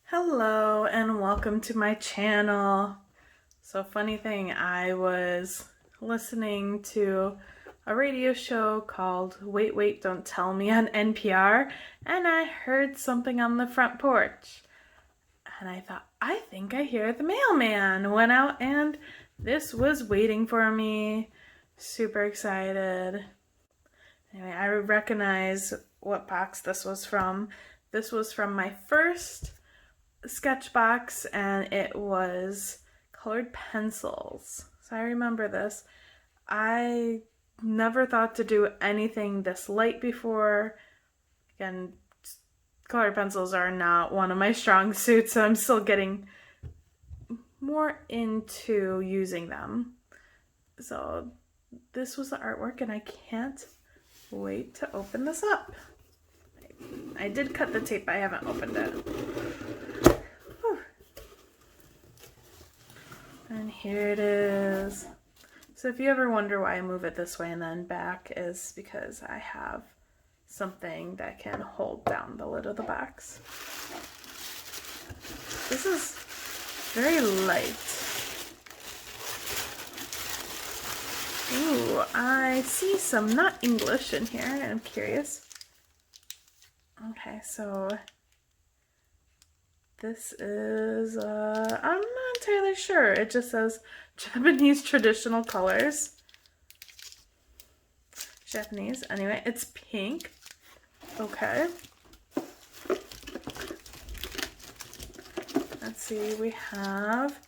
Hello and welcome to my channel. So funny thing, I was listening to a radio show called Wait, Wait, Don't Tell Me on NPR, and I heard something on the front porch. And I thought, I think I hear the mailman. Went out and this was waiting for me. Super excited. Anyway, I recognize what box this was from. This was from my first Sketchbox, and it was colored pencils. So I remember this. I never thought to do anything this light before. Again, colored pencils are not one of my strong suits, so I'm still getting more into using them. So this was the artwork, and I can't wait to open this up. I did cut the tape, I haven't opened it. And here it is. So if you ever wonder why I move it this way and then back, is because I have something that can hold down the lid of the box. This is very light. Ooh, I see some not English in here, and I'm curious. Okay, so this is, I'm not entirely sure. It just says Japanese traditional colors. Japanese, anyway, it's pink. Okay. Let's see, we have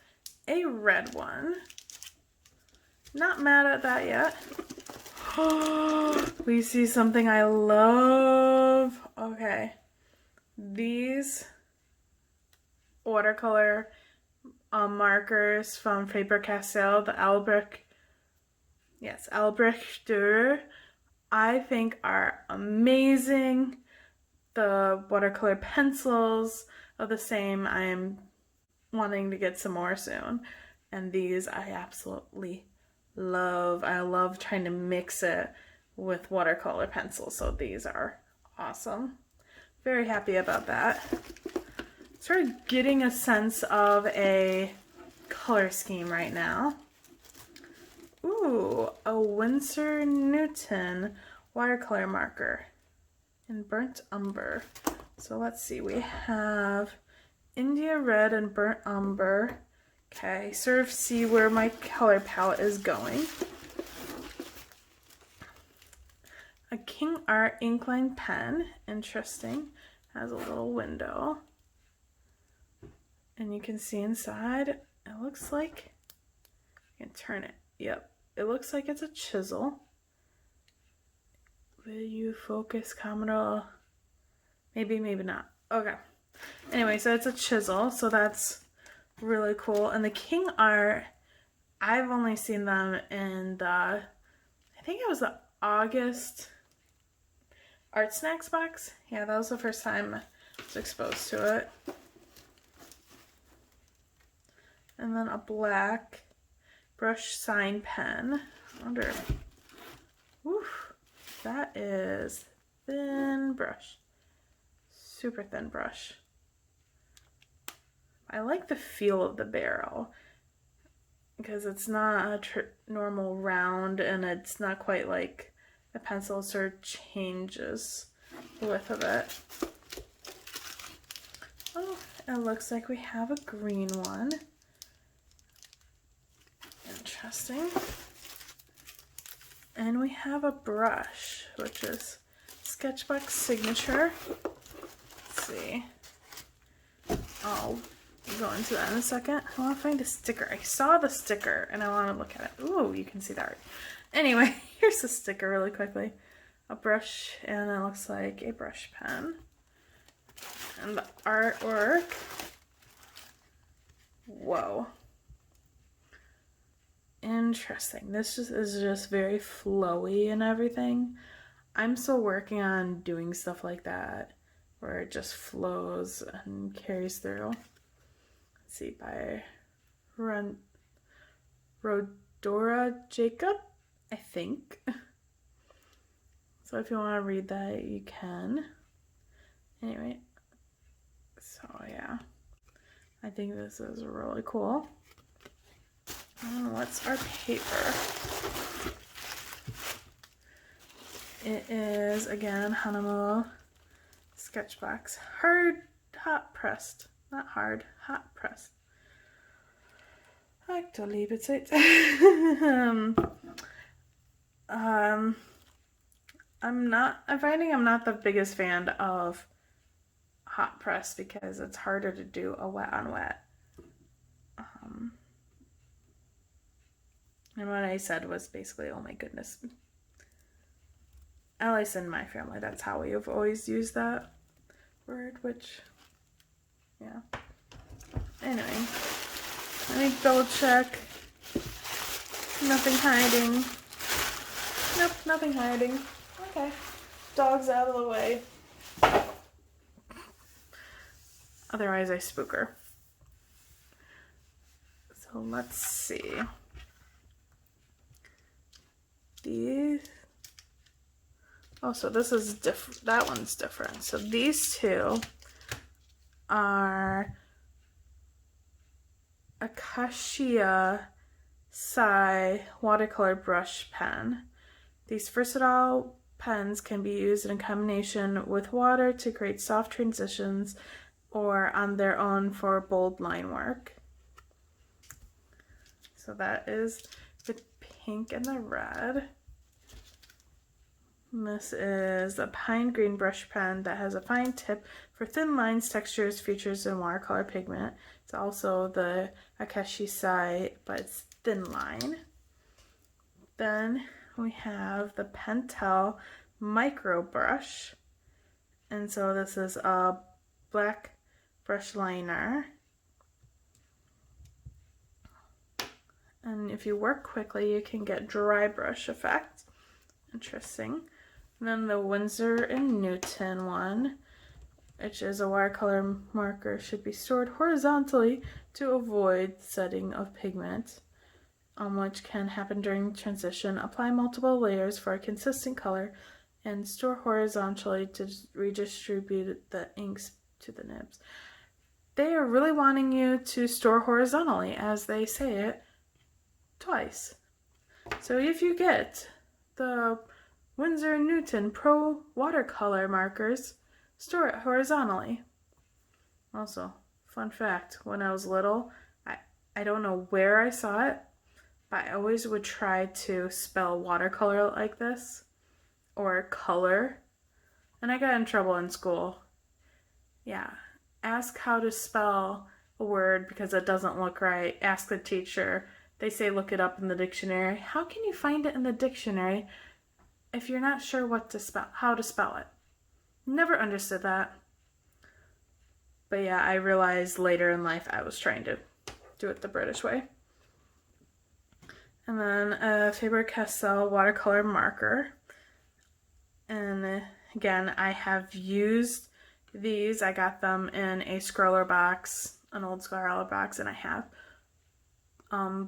a red one. Not mad at that yet. We see something I love. Okay. These watercolor markers from Faber-Castell, the Albrecht, I think are amazing. The watercolor pencils are the same. I am wanting to get some more soon. And these I absolutely love. I love trying to mix it with watercolor pencils. So these are awesome. Very happy about that. Sort of getting a sense of a color scheme right now. Ooh, a Winsor Newton watercolor marker in burnt umber. So let's see, we have India red and burnt umber. Okay, sort of see where my color palette is going. A KingArt Inkline pen, interesting, has a little window. And you can see inside, it looks like, you can turn it, yep, it looks like it's a chisel. Will you focus, camera? Maybe, maybe not. Okay. Anyway, so it's a chisel, so that's really cool. And the KingArt, I've only seen them in the, I think it was the August Art Snacks box. Yeah, that was the first time I was exposed to it. And then a black brush sign pen. I wonder, oof, that is thin brush. Super thin brush. I like the feel of the barrel because it's not a normal round, and it's not quite like the pencil sort of changes the width of it. Oh, it looks like we have a green one. Interesting. And we have a brush, which is Sketchbox Signature. Let's see. I'll go into that in a second. I want to find a sticker. I saw the sticker and I want to look at it. Ooh, you can see that. Anyway, here's the sticker really quickly. A brush, and it looks like a brush pen. And the artwork. Whoa. Interesting. This is just very flowy and everything. I'm still working on doing stuff like that where it just flows and carries through. Let's see, by Rodora Jacob, I think. So if you want to read that, you can. Anyway, so yeah. I think this is really cool. And what's our paper? It is, again, Hahnemuehle Sketchbox. Hard, hot pressed. Not hard, hot pressed. Aktualität. I'm finding I'm not the biggest fan of hot press because it's harder to do a wet on wet. And what I said was basically, oh my goodness. At least in my family, that's how we have always used that word, which, yeah. Anyway, let me double check. Nothing hiding. Nope, nothing hiding. Okay. Dog's out of the way. Otherwise, I spook her. So let's see. These. Oh, so this is different. That one's different. So these two are Akashiya watercolor brush pen. These versatile pens can be used in combination with water to create soft transitions or on their own for bold line work. So that is the pink and the red. And this is a pine green brush pen that has a fine tip for thin lines, textures, features, and watercolor pigment. It's also the Akashiya, but it's ThinLINE. Then we have the Pentel micro brush. And so this is a black brush liner. And if you work quickly, you can get dry brush effect. Interesting. And then the Winsor and Newton one, which is a watercolor marker, should be stored horizontally to avoid setting of pigment, which can happen during transition. Apply multiple layers for a consistent color and store horizontally to redistribute the inks to the nibs. They are really wanting you to store horizontally, as they say it twice. So if you get the Winsor & Newton Pro watercolor markers, store it horizontally. Also, fun fact, when I was little, I don't know where I saw it, but I always would try to spell watercolor like this, or color, and I got in trouble in school. Yeah, ask how to spell a word because it doesn't look right. Ask the teacher. They say look it up in the dictionary. How can you find it in the dictionary if you're not sure what to spell, how to spell it? Never understood that. But yeah, I realized later in life I was trying to do it the British way. And then a Faber-Castell watercolor marker. And again, I have used these. I got them in a scroller box, an old scroller box, and I have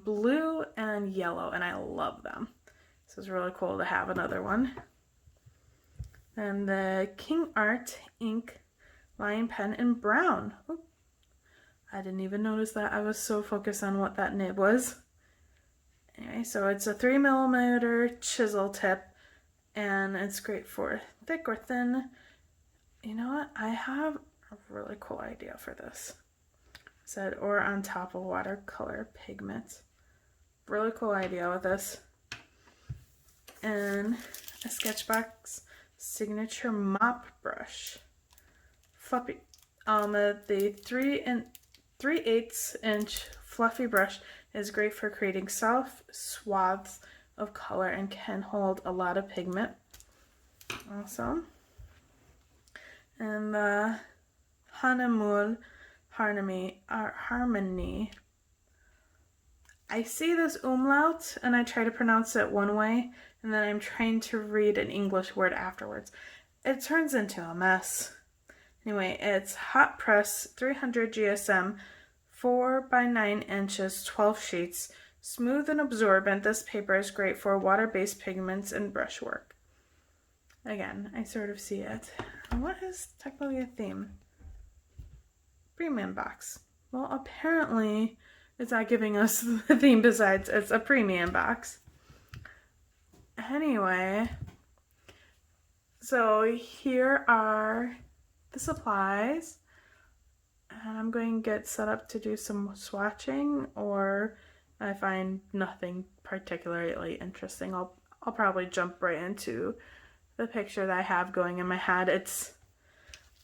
blue and yellow, and I love them. So it's really cool to have another one. And the KingArt Inkline pen in brown. Oop. I didn't even notice that. I was so focused on what that nib was. Anyway, so it's a 3mm chisel tip, and it's great for thick or thin. You know what? I have a really cool idea for this. Said, or on top of watercolor pigment. Really cool idea with this. And a Sketchbox signature mop brush. Fluffy. The 3/8 inch fluffy brush is great for creating soft swaths of color and can hold a lot of pigment. Awesome. And the Hahnemuehle Harmony. I see this umlaut and I try to pronounce it one way, and then I'm trying to read an English word afterwards. It turns into a mess. Anyway, it's hot press 300 GSM, 4 by 9 inches, 12 sheets. Smooth and absorbent, this paper is great for water-based pigments and brushwork. Again, I sort of see it. What is technically a theme? Premium box. Well, apparently it's not giving us the theme besides it's a premium box. Anyway, so here are the supplies. And I'm going to get set up to do some swatching, or I find nothing particularly interesting, I'll probably jump right into the picture that I have going in my head.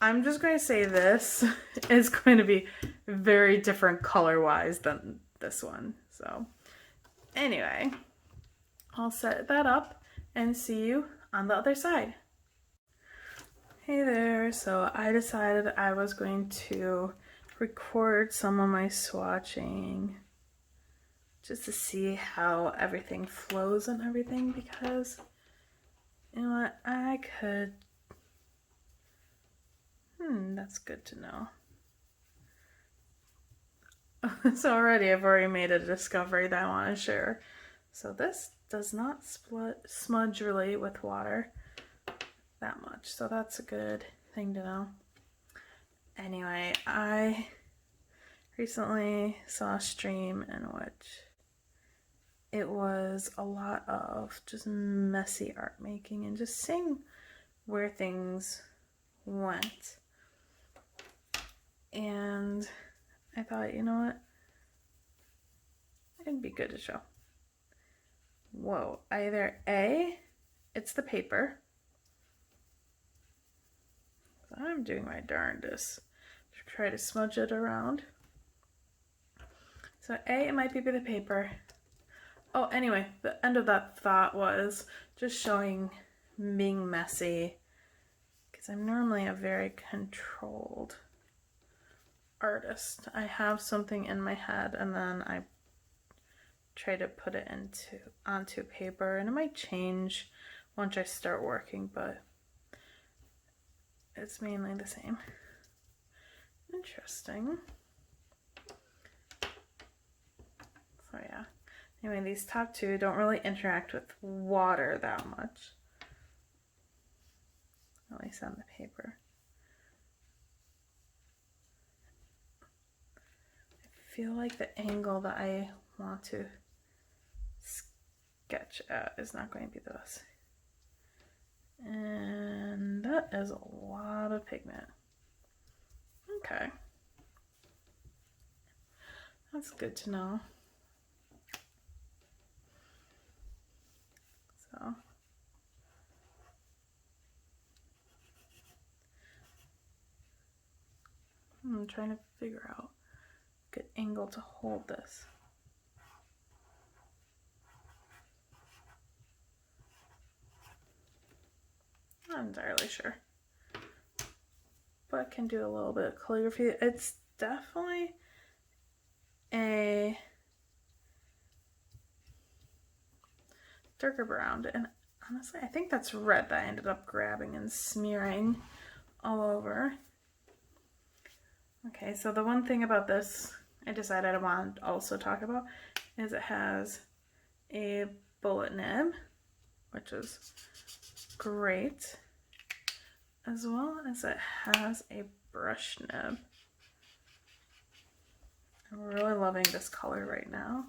I'm just going to say this is going to be very different color-wise than this one. So anyway, I'll set that up and see you on the other side. Hey there, so I decided I was going to record some of my swatching just to see how everything flows and everything, because you know what, I could, that's good to know. So already I've already made a discovery that I want to share. So this does not smudge really with water that much, so that's a good thing to know. Anyway, I recently saw a stream in which it was a lot of just messy art making and just seeing where things went. And I thought, you know what? It'd be good to show. Whoa, either A, it's the paper. I'm doing my darndest to try to smudge it around. So A, it might be the paper. Oh, anyway, the end of that thought was just showing being messy, because I'm normally a very controlled artist. I have something in my head and then I try to put it onto paper, and it might change once I start working, but it's mainly the same. Interesting. So yeah. Anyway, these top two don't really interact with water that much. At least on the paper. I feel like the angle that I want to sketch at is not going to be the best. And that is a lot of pigment. Okay. That's good to know. So I'm trying to figure out a good angle to hold this. Not entirely sure, but I can do a little bit of calligraphy. It's definitely a darker brown, and honestly I think that's red that I ended up grabbing and smearing all over. Okay, so the one thing about this I decided I want to also talk about is it has a bullet nib, which is great, as well as it has a brush nib. I'm really loving this color right now.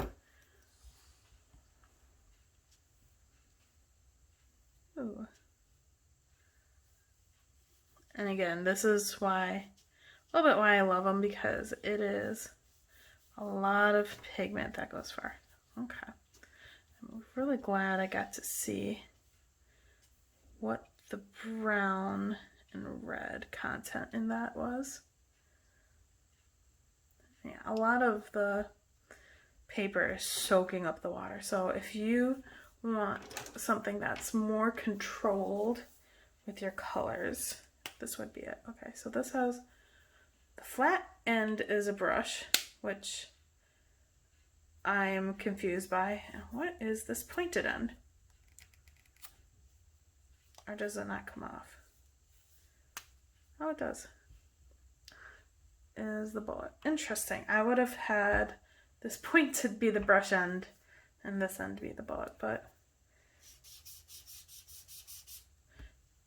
Ooh. And again, this is why, a little bit why I love them, because it is a lot of pigment that goes far. Okay. I'm really glad I got to see what the brown and red content in that was. Yeah, a lot of the paper is soaking up the water. So if you want something that's more controlled with your colors, this would be it. Okay, so this has the flat end is a brush, which I am confused by. What is this pointed end? Or does it not come off? Oh, it does. Is the bullet. Interesting. I would have had this pointed be the brush end and this end be the bullet, but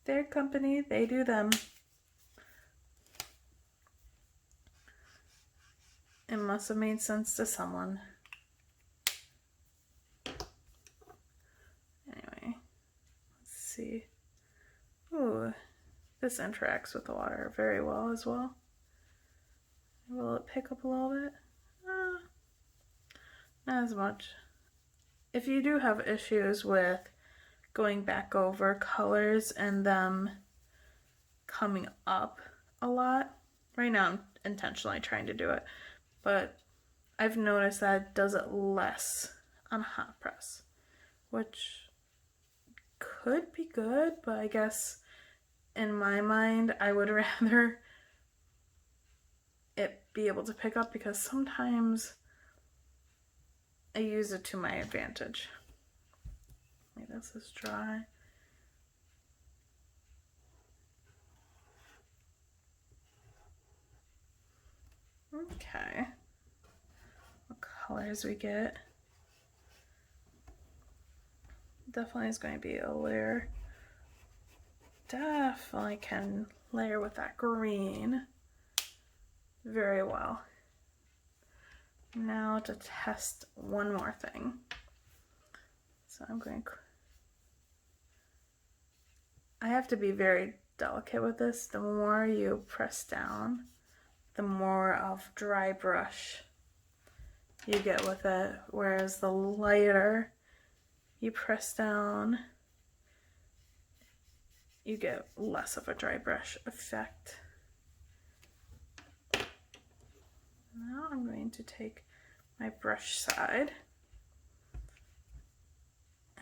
their company, they do them. must have made sense to someone. Anyway, let's see. Ooh, this interacts with the water very well as well. Will it pick up a little bit? Not as much. If you do have issues with going back over colors and them coming up a lot, right now I'm intentionally trying to do it, but I've noticed that it does it less on hot press, which could be good, but I guess in my mind I would rather it be able to pick up, because sometimes I use it to my advantage. Okay, this is dry. Okay, what colors we get? Definitely is going to be a layer. Definitely can layer with that green very well. Now to test one more thing. So I have to be very delicate with this. The more you press down, the more of dry brush you get with it, whereas the lighter you press down, you get less of a dry brush effect. Now I'm going to take my brush side.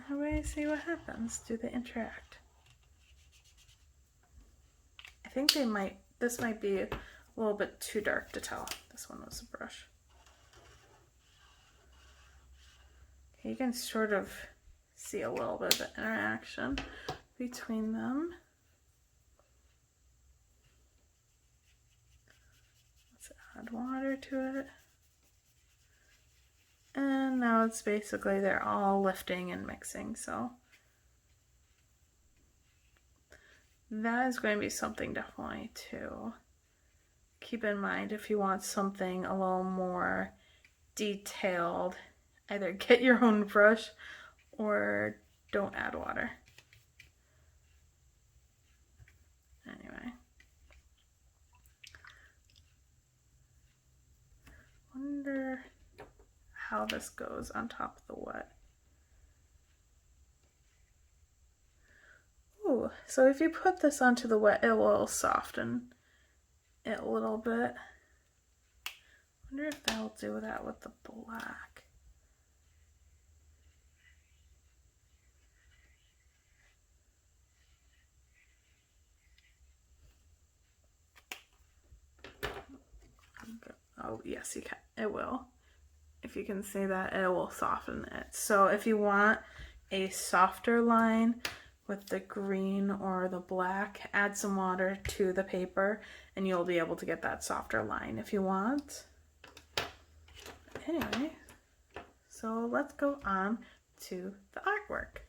I'm going to see what happens. Do they interact? I think they might. This might be a little bit too dark to tell. This one was a brush. Okay, you can sort of see a little bit of the interaction between them. Let's add water to it. And now it's basically they're all lifting and mixing, so that is going to be something definitely to keep in mind if you want something a little more detailed. Either get your own brush or don't add water. Anyway. Wonder how this goes on top of the wet. Ooh, so if you put this onto the wet, it will soften it a little bit. Wonder if that'll do that with the black. Oh, yes, you can. It will. If you can see that, it will soften it. So if you want a softer line with the green or the black, add some water to the paper and you'll be able to get that softer line if you want. Anyway, so let's go on to the artwork.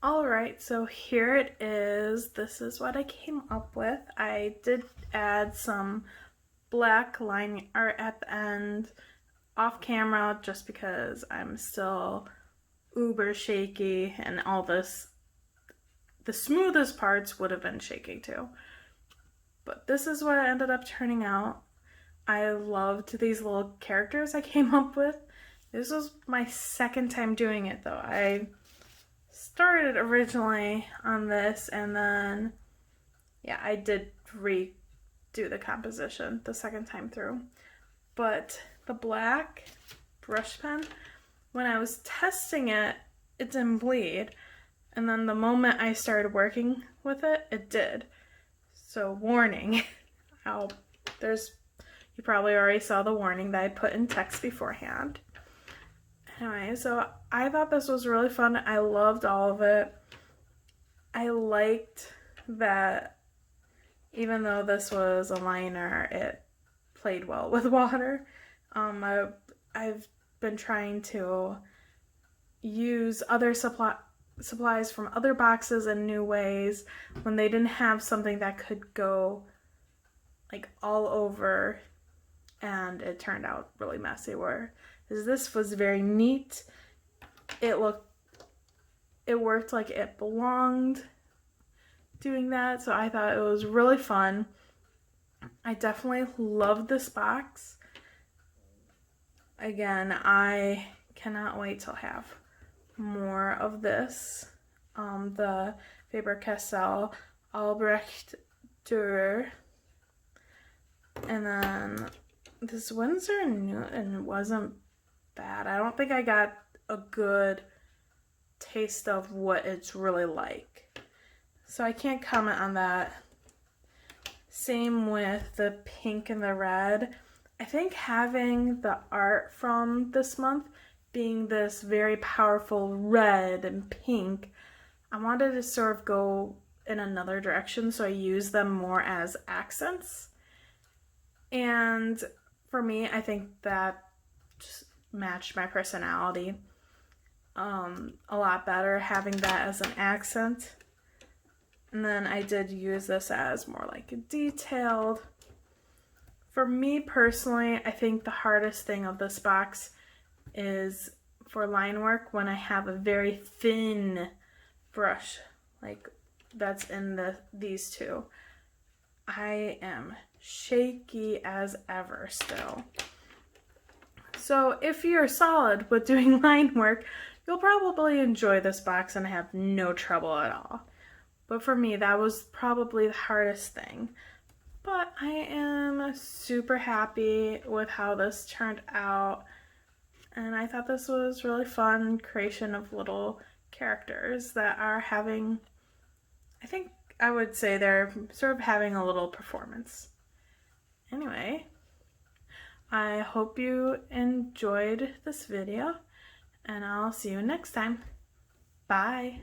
Alright, so here it is. This is what I came up with. I did add some black line art at the end off camera just because I'm still uber shaky, and all this, the smoothest parts would have been shaky too. But this is what it ended up turning out. I loved these little characters I came up with. This was my second time doing it though. I started originally on this, and then yeah, I did redo the composition the second time through. But the black brush pen, when I was testing it, it didn't bleed, and then the moment I started working with it, it did. So warning, you probably already saw the warning that I put in text beforehand. Anyway, so I thought this was really fun. I loved all of it. I liked that even though this was a liner, it played well with water. I've been trying to use other supplies from other boxes in new ways when they didn't have something that could go like all over, and it turned out really messy. Whereas this was very neat. It worked like it belonged doing that, so I thought it was really fun. I definitely love this box. Again, I cannot wait to have more of this. The Faber-Castell Albrecht Dürer, and then this Winsor Newton wasn't bad. I don't think I got a good taste of what it's really like, so I can't comment on that. Same with the pink and the red. I think having the art from this month being this very powerful red and pink, I wanted to sort of go in another direction, so I use them more as accents. And for me, I think that just matched my personality a lot better, having that as an accent. And then I did use this as more like a detailed. For me personally, I think the hardest thing of this box is for line work when I have a very thin brush, like that's in these two. I am shaky as ever still. So if you're solid with doing line work, you'll probably enjoy this box and have no trouble at all. But for me, that was probably the hardest thing. But I am super happy with how this turned out. And I thought this was really fun creation of little characters that are having, I think I would say they're sort of having a little performance. Anyway, I hope you enjoyed this video, and I'll see you next time. Bye!